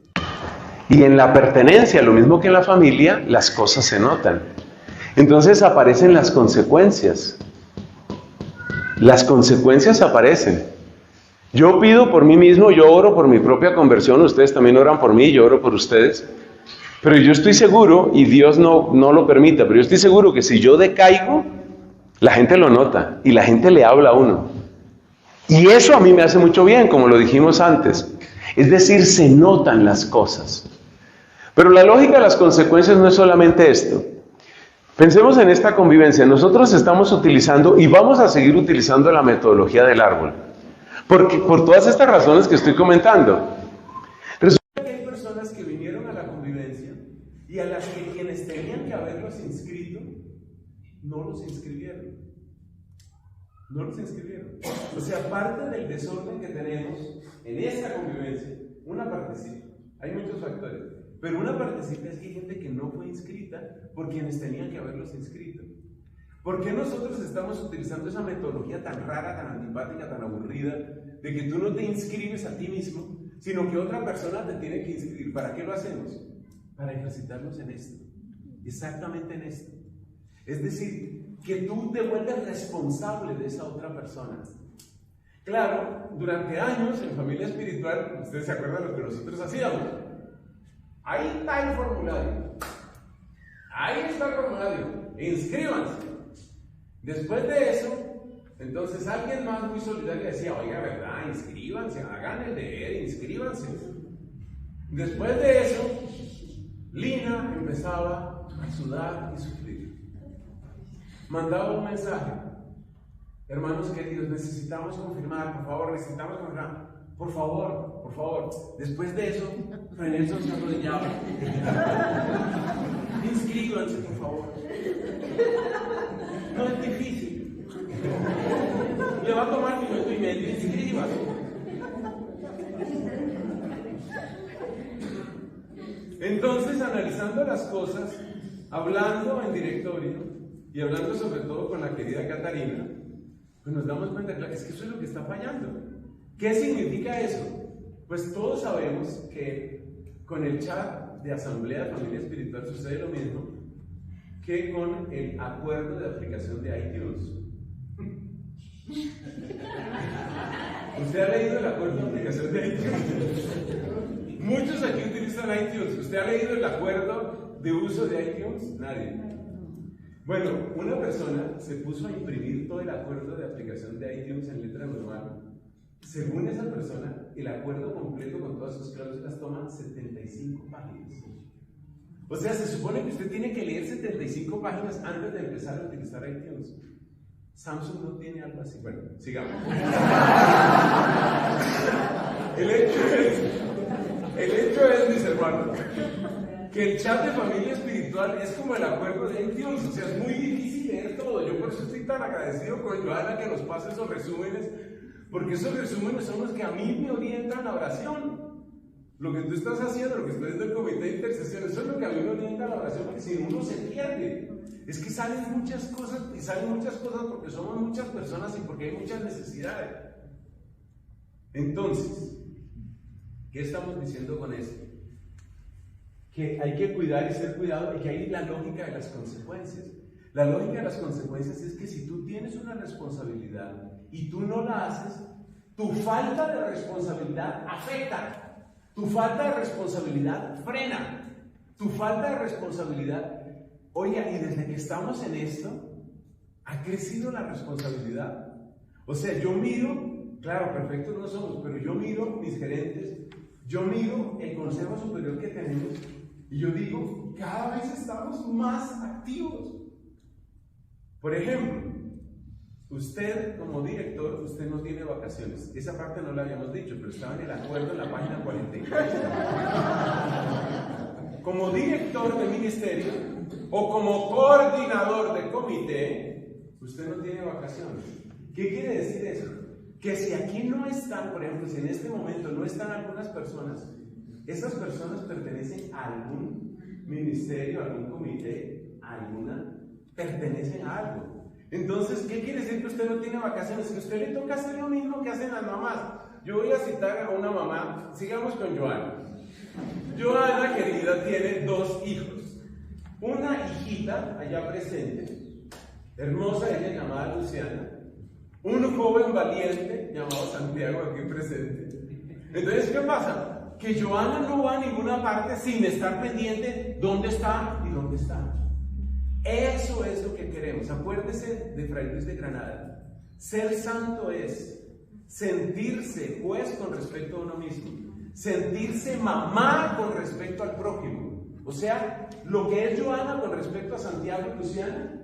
Y en la pertenencia, lo mismo que en la familia, las cosas se notan. Entonces aparecen las consecuencias. Las consecuencias aparecen. Yo pido por mí mismo, yo oro por mi propia conversión, ustedes también oran por mí, yo oro por ustedes. Pero yo estoy seguro, y Dios no lo permita, pero yo estoy seguro que si yo decaigo, la gente lo nota y la gente le habla a uno. Y eso a mí me hace mucho bien, como lo dijimos antes. Es decir, se notan las cosas. Pero la lógica de las consecuencias no es solamente esto. Pensemos en esta convivencia. Nosotros estamos utilizando y vamos a seguir utilizando la metodología del árbol. Porque, por todas estas razones que estoy comentando. Resulta que hay personas que vinieron a la convivencia y a las que quienes tenían que haberlos inscrito, no los inscribieron. No los inscribieron. O sea, parte del desorden que tenemos en esta convivencia, una partecita, hay muchos factores, pero una partecita es que hay gente que no fue inscrita por quienes tenían que haberlos inscrito. ¿Por qué nosotros estamos utilizando esa metodología tan rara, tan antipática, tan aburrida, de que tú no te inscribes a ti mismo, sino que otra persona te tiene que inscribir? ¿Para qué lo hacemos? Para ejercitarnos en esto, exactamente en esto. Es decir, que tú te vuelves responsable de esa otra persona. Claro, durante años en familia espiritual, ustedes se acuerdan de lo que nosotros hacíamos. Ahí está el formulario. Ahí está el formulario. Inscríbanse. Después de eso, entonces alguien más muy solidario decía, oiga, ¿verdad? Inscríbanse, hagan el deber, inscríbanse. Después de eso, Lina empezaba a sudar y sufrir. Mandaba un mensaje: hermanos queridos, necesitamos confirmar, por favor, necesitamos confirmar. Por favor, por favor. Después de eso, Renelson se arrodillaba. Inscríbanse, por favor. No es difícil. Le va a tomar minuto y medio, inscríbase. Entonces, analizando las cosas, hablando en directorio y hablando sobre todo con la querida Catarina, pues nos damos cuenta que es que eso es lo que está fallando. ¿Qué significa eso? Pues todos sabemos que con el chat de Asamblea de Familia Espiritual sucede lo mismo que con el acuerdo de aplicación de iTunes. ¿Usted ha leído el acuerdo de aplicación de iTunes? Muchos aquí utilizan iTunes. ¿Usted ha leído el acuerdo de uso de iTunes? Nadie. Bueno, una persona se puso a imprimir todo el acuerdo de aplicación de iTunes en letra normal. Según esa persona, el acuerdo completo con todas sus cláusulas toma 75 páginas. O sea, se supone que usted tiene que leer 75 páginas antes de empezar a utilizar iTunes. Samsung no tiene algo así. Bueno, sigamos. El hecho es, mis hermanos, que el chat de familia espiritual es como el acuerdo de iTunes. O sea, es muy difícil leer todo. Yo por eso estoy tan agradecido con Joana que nos pase esos resúmenes, porque esos resúmenes son los que a mí me orientan la oración. Lo que tú estás haciendo, lo que está haciendo el comité de intercesión, eso es lo que a mí me orienta la oración, porque si uno se pierde, es que salen muchas cosas, y salen muchas cosas porque somos muchas personas y porque hay muchas necesidades. Entonces, ¿qué estamos diciendo con esto? Que hay que cuidar y ser cuidado, y que hay la lógica de las consecuencias. La lógica de las consecuencias es que si tú tienes una responsabilidad y tú no la haces, tu falta de responsabilidad afecta. Tu falta de responsabilidad frena. Tu falta de responsabilidad. Oiga, y desde que estamos en esto, ha crecido la responsabilidad. O sea, yo miro, claro, perfectos no somos, pero yo miro mis gerentes, yo miro el consejo superior que tenemos, y yo digo, cada vez estamos más activos. Por ejemplo, usted como director, usted no tiene vacaciones. Esa parte no la habíamos dicho, pero estaba en el acuerdo en la página 43. Como director de ministerio o como coordinador de comité, usted no tiene vacaciones. ¿Qué quiere decir eso? Que si aquí no están, por ejemplo, si en este momento no están algunas personas, esas personas pertenecen a algún ministerio, a algún comité, pertenecen a algo. Entonces, ¿qué quiere decir que usted no tiene vacaciones? Que a usted le toca hacer lo mismo que hacen las mamás. Yo voy a citar a una mamá, sigamos con Joana. Joana, querida, tiene 2 hijos. Una hijita, allá presente, hermosa, ella llamada Luciana. Un joven valiente, llamado Santiago, aquí presente. Entonces, ¿qué pasa? Que Joana no va a ninguna parte sin estar pendiente dónde está y dónde está. Eso es lo que queremos. Acuérdese de Fray Luis de Granada. Ser santo es sentirse juez con respecto a uno mismo, sentirse mamá con respecto al prójimo. O sea, lo que es Joana con respecto a Santiago y Luciana,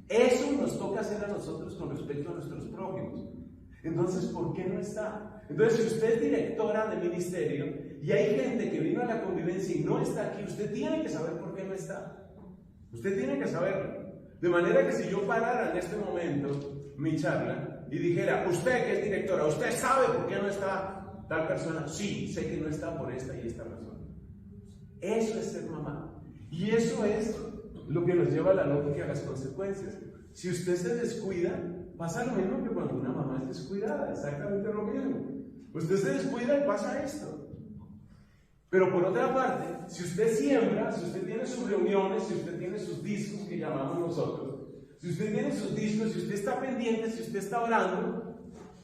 eso nos toca hacer a nosotros con respecto a nuestros prójimos. Entonces, ¿por qué no está? Entonces, si usted es directora de ministerio y hay gente que vino a la convivencia y no está aquí, usted tiene que saber por qué no está. Usted tiene que saberlo. De manera que si yo parara en este momento mi charla y dijera, usted que es directora, ¿usted sabe por qué no está tal persona? Sí, sé que no está por esta y esta razón. Eso es ser mamá. Y eso es lo que nos lleva a la lógica, a las consecuencias. Si usted se descuida, pasa lo mismo que cuando una mamá es descuidada, exactamente lo mismo. Usted se descuida y pasa esto. Pero por otra parte, si usted siembra, si usted tiene sus reuniones, si usted tiene sus discos que llamamos nosotros, si usted tiene sus discos, si usted está pendiente, si usted está orando,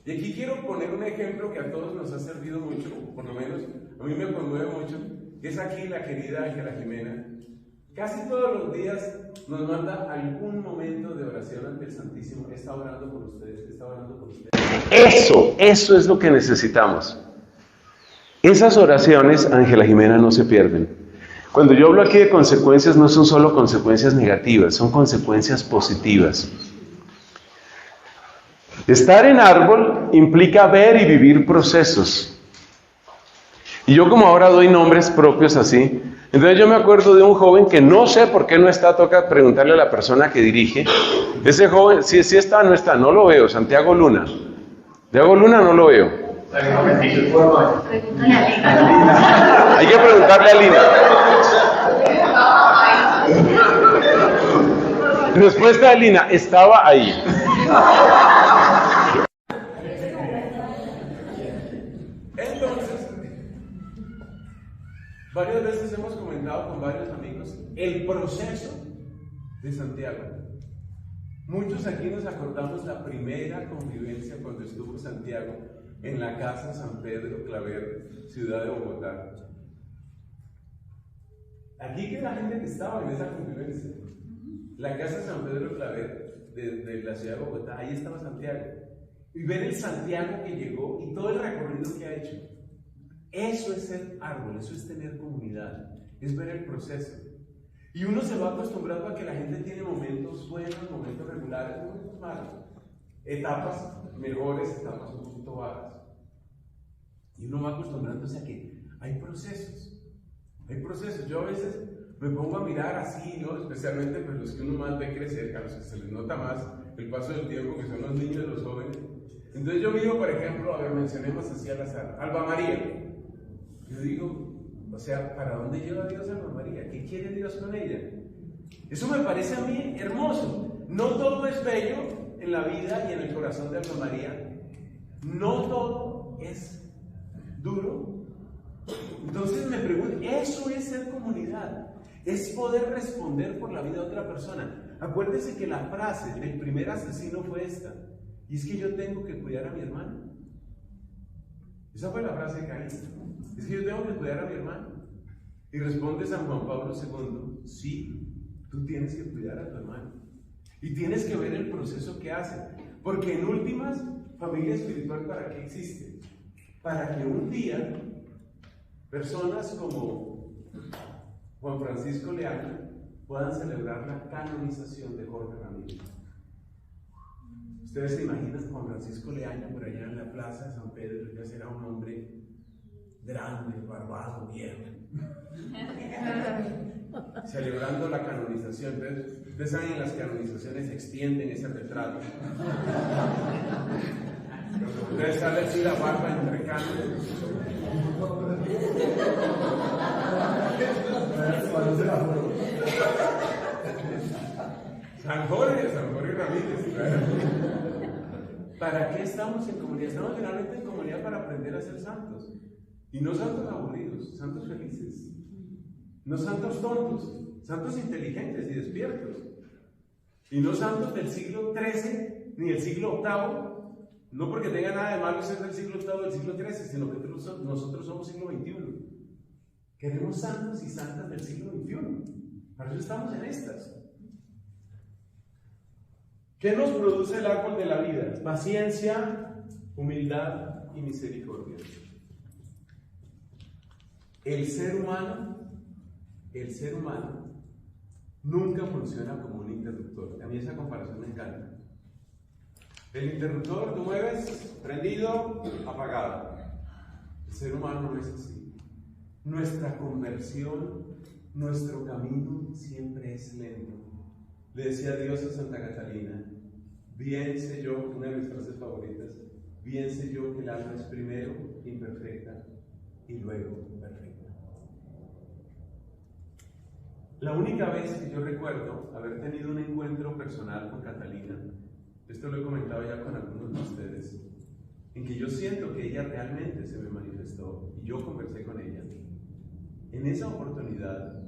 y aquí quiero poner un ejemplo que a todos nos ha servido mucho, por lo menos a mí me conmueve mucho, que es aquí la querida Ángela Jimena. Casi todos los días nos manda algún momento de oración ante el Santísimo. Está orando por ustedes, está orando por ustedes. Eso es lo que necesitamos. Esas oraciones, Ángela Jimena, no se pierden. Cuando yo hablo aquí de consecuencias, no son solo consecuencias negativas, son consecuencias positivas. Estar en árbol implica ver y vivir procesos. Y yo como ahora doy nombres propios así, entonces yo me acuerdo de un joven que no sé por qué no está, toca preguntarle a la persona que dirige. Ese joven, si está, no está, no lo veo, Santiago Luna. Santiago Luna no lo veo. Hay que preguntarle a Lina. Respuesta de Lina, estaba ahí. Entonces, varias veces hemos comentado con varios amigos el proceso de Santiago. Muchos aquí nos acordamos la primera convivencia cuando estuvo Santiago en la casa San Pedro Claver, ciudad de Bogotá. Aquí que la gente que estaba en esa convivencia, la casa San Pedro Claver de la ciudad de Bogotá, ahí estaba Santiago. Y ver el Santiago que llegó y todo el recorrido que ha hecho. Eso es ser árbol, eso es tener comunidad, es ver el proceso. Y uno se va acostumbrando a que la gente tiene momentos buenos, momentos regulares, momentos malos. Etapas mejores, etapas un poquito bajas. Y uno va acostumbrándose a que hay procesos. Hay procesos. Yo a veces me pongo a mirar así, ¿no? Especialmente pues, los que uno más ve crecer, a los que se les nota más el paso del tiempo, que son los niños y los jóvenes. Entonces yo miro, por ejemplo, a ver, mencionemos así al azar, Alba María. Yo digo, o sea, ¿para dónde lleva Dios a Alba María? ¿Qué quiere Dios con ella? Eso me parece a mí hermoso. No todo es bello en la vida y en el corazón de Alba María. No todo es duro. Entonces me pregunto, eso es ser comunidad. Es poder responder por la vida de otra persona. Acuérdese que la frase del primer asesino fue esta. Y es que yo tengo que cuidar a mi hermano. Esa fue la frase de Caín. Es que yo tengo que cuidar a mi hermano. Y responde San Juan Pablo II, sí, tú tienes que cuidar a tu hermano. Y tienes que ver el proceso que hace. Porque en últimas, familia espiritual, ¿para qué existe? Para que un día, personas como Juan Francisco Leaño puedan celebrar la canonización de Jorge Ramírez. Ustedes se imaginan a Juan Francisco Leaño por allá en la plaza de San Pedro, ya será un hombre grande, barbado, viejo, celebrando la canonización. Entonces, ustedes saben, en las canonizaciones se extienden ese retrato. Ustedes salen así la barba entre canos. San Jorge Ramírez. ¿Para qué estamos en comunidad? Estamos generalmente en comunidad para aprender a ser santos. Y no santos aburridos, santos felices. No santos tontos, santos inteligentes y despiertos. Y no santos del siglo XIII ni del siglo VIII, no porque tenga nada de malo ser del siglo VIII o del siglo XIII, sino que nosotros somos siglo XXI. Queremos santos y santas del siglo XXI. Para eso estamos en estas. ¿Qué nos produce el árbol de la vida? Paciencia, humildad y misericordia. El ser humano el ser humano nunca funciona como un interruptor. A mí esa comparación me encanta. El interruptor tú mueves, prendido, apagado. El ser humano no es así. Nuestra conversión, nuestro camino siempre es lento. Le decía Dios a Santa Catalina, bien sé yo, una de mis frases favoritas, bien sé yo que el alma es primero imperfecta y luego perfecta. La única vez que yo recuerdo haber tenido un encuentro personal con Catalina, esto lo he comentado ya con algunos de ustedes, en que yo siento que ella realmente se me manifestó y yo conversé con ella. En esa oportunidad,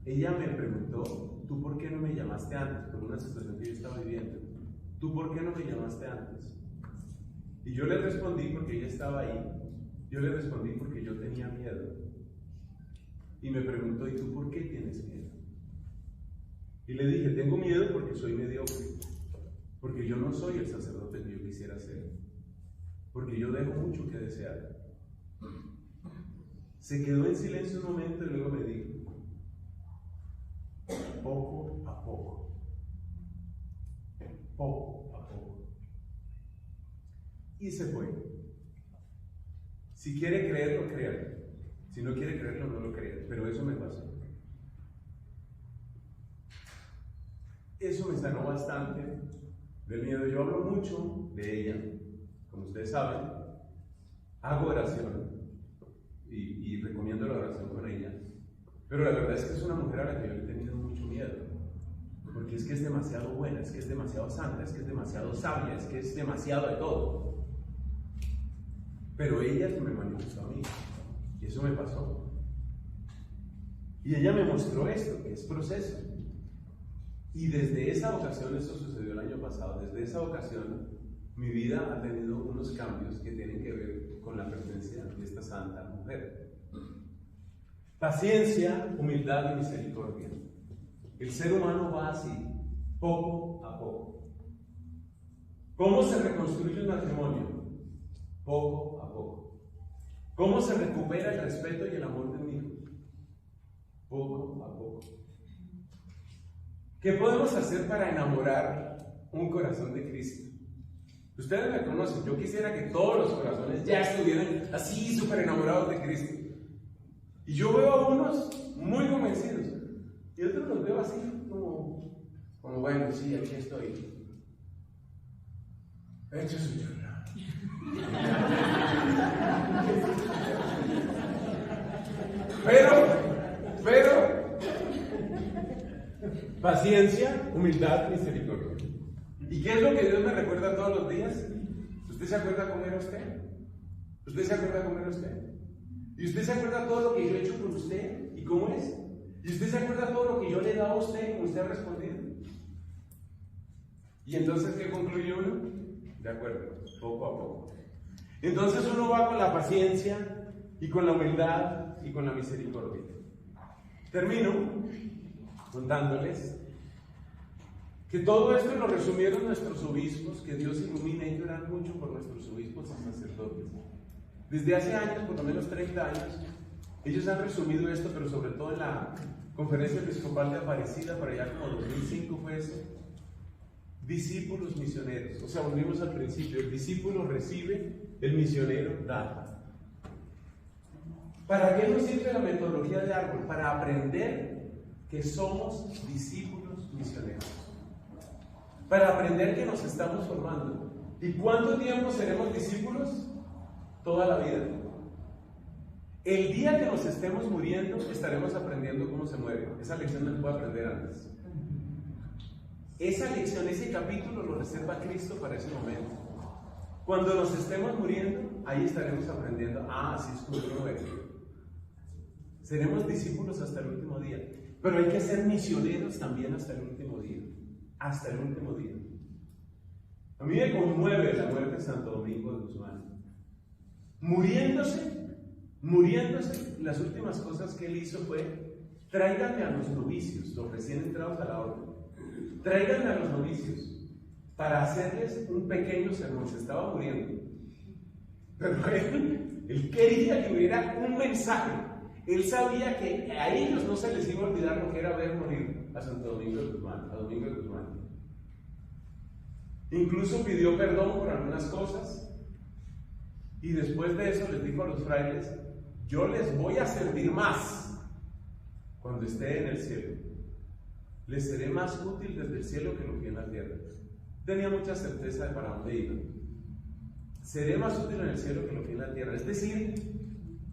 ella me preguntó, ¿tú por qué no me llamaste antes? Por una situación que yo estaba viviendo. ¿Tú por qué no me llamaste antes? Y yo le respondí porque ella estaba ahí. Yo le respondí porque yo tenía miedo. Y me preguntó, ¿y tú por qué tienes miedo? Y le dije, tengo miedo porque soy mediocre. Porque yo no soy el sacerdote que yo quisiera ser. Porque yo dejo mucho que desear. Se quedó en silencio un momento y luego me dijo, poco a poco. Poco a poco. Y se fue. Si quiere creerlo, créalo. Si no quiere creerlo, no lo crea. Pero eso me pasó. Eso me sanó bastante del miedo. Yo hablo mucho de ella. Como ustedes saben, hago oración. Y recomiendo la oración con ella. Pero la verdad es que es una mujer a la que yo le he tenido mucho miedo. Porque es que es demasiado buena, es que es demasiado santa, es que es demasiado sabia, es que es demasiado de todo. Pero ella me manifestó a mí. Y eso me pasó. Y ella me mostró esto, que es proceso. Y desde esa ocasión, esto sucedió el año pasado, desde esa ocasión mi vida ha tenido unos cambios que tienen que ver con la presencia de esta santa mujer. Paciencia, humildad y misericordia. El ser humano va así, poco a poco. ¿Cómo se reconstruye un matrimonio? Poco a poco. ¿Cómo se recupera el respeto y el amor de un hijo? Poco a poco. ¿Qué podemos hacer para enamorar un corazón de Cristo? Ustedes me conocen, yo quisiera que todos los corazones ya estuvieran así súper enamorados de Cristo. Y yo veo a unos muy convencidos y otros los veo así como bueno, sí, aquí estoy. Hecho su chorra. Pero, paciencia, humildad, misericordia. ¿Y qué es lo que Dios me recuerda todos los días? ¿Usted se acuerda cómo era usted? ¿Usted se acuerda cómo era usted? ¿Y usted se acuerda todo lo que yo he hecho por usted? ¿Y cómo es? ¿Y usted se acuerda todo lo que yo le he dado a usted y cómo usted ha respondido? ¿Y entonces qué concluye uno? De acuerdo, poco a poco. Entonces uno va con la paciencia y con la humildad y con la misericordia. Termino contándoles que todo esto lo resumieron nuestros obispos, que Dios ilumine y orar mucho por nuestros obispos y sacerdotes. Desde hace años, por lo menos 30 años, ellos han resumido esto, pero sobre todo en la Conferencia Episcopal de Aparecida, para allá como 2005 fue eso. Discípulos misioneros. O sea, volvimos al principio. El discípulo recibe, el misionero da. ¿Para qué nos sirve la metodología de árbol? Para aprender que somos discípulos misioneros. Para aprender que nos estamos formando. ¿Y cuánto tiempo seremos discípulos? Toda la vida. El día que nos estemos muriendo, estaremos aprendiendo cómo se muere. Esa lección no se puede aprender antes. Esa lección, ese capítulo lo reserva Cristo para ese momento. Cuando nos estemos muriendo, ahí estaremos aprendiendo. Así es como yo muero. Seremos discípulos hasta el último día. Pero hay que ser misioneros también hasta el último día. Hasta el último día. A mí me conmueve la muerte de Santo Domingo de Guzmán. Muriéndose, las últimas cosas que él hizo fue: tráiganme a los novicios, los recién entrados a la orden. Tráiganme a los novicios para hacerles un pequeño sermón. Se estaba muriendo. Pero él quería que hubiera un mensaje. Él sabía que a ellos no se les iba a olvidar lo que era ver morir a Santo Domingo de Guzmán, a Domingo de Guzmán. Incluso pidió perdón por algunas cosas y después de eso les dijo a los frailes: yo les voy a servir más cuando esté en el cielo. Les seré más útil desde el cielo que lo que en la tierra. Tenía mucha certeza de para dónde iba. Seré más útil en el cielo que lo que en la tierra. Es decir,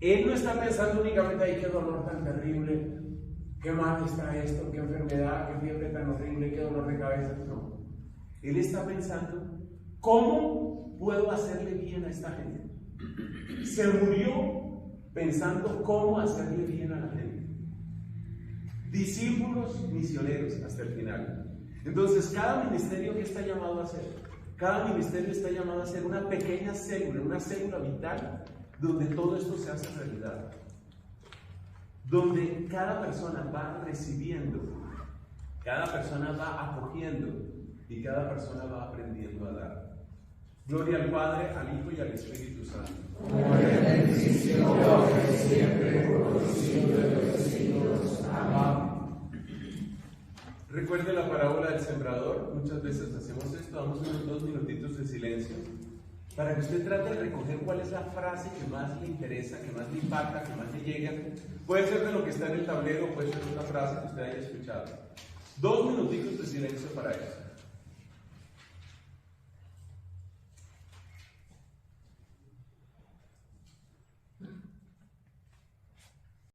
él no está pensando únicamente: ay, qué dolor tan terrible, qué mal está esto, qué enfermedad, qué fiebre tan horrible, qué dolor de cabeza. No. Él está pensando: ¿cómo puedo hacerle bien a esta gente? Se murió pensando cómo hacerle bien a la gente. Discípulos misioneros hasta el final. Entonces, cada ministerio que está llamado a hacer, cada ministerio está llamado a ser una pequeña célula, una célula vital, donde todo esto se hace realidad. Donde cada persona va recibiendo, cada persona va acogiendo y cada persona va aprendiendo a dar. Gloria al Padre, al Hijo y al Espíritu Santo. Como en el principio, ahora y siempre, por los siglos de los siglos. Amén. Recuerde la parábola del sembrador. Muchas veces hacemos esto, damos unos 2 minutitos de silencio para que usted trate de recoger cuál es la frase que más le interesa, que más le impacta, que más le llega. Puede ser de lo que está en el tablero, puede ser una frase que usted haya escuchado. 2 minutitos de silencio para eso.